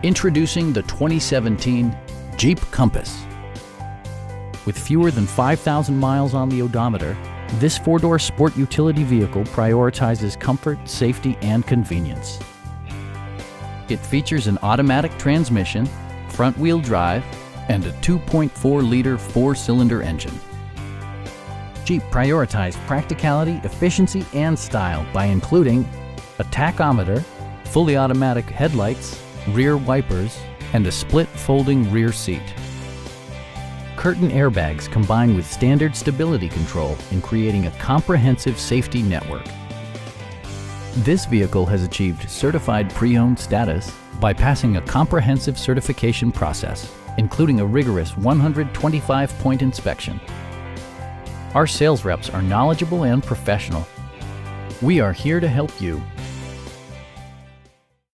Introducing the 2017 Jeep Compass. With fewer than 5,000 miles on the odometer, this four-door sport utility vehicle prioritizes comfort, safety, and convenience. It features an automatic transmission, front-wheel drive, and a 2.4-liter four-cylinder engine. Jeep prioritized practicality, efficiency, and style by including a tachometer, fully automatic headlights, rear wipers, and a split folding rear seat. Curtain airbags combine with standard stability control in creating a comprehensive safety network. This vehicle has achieved certified pre-owned status by passing a comprehensive certification process, including a rigorous 125-point inspection. Our sales reps are knowledgeable and professional. We are here to help you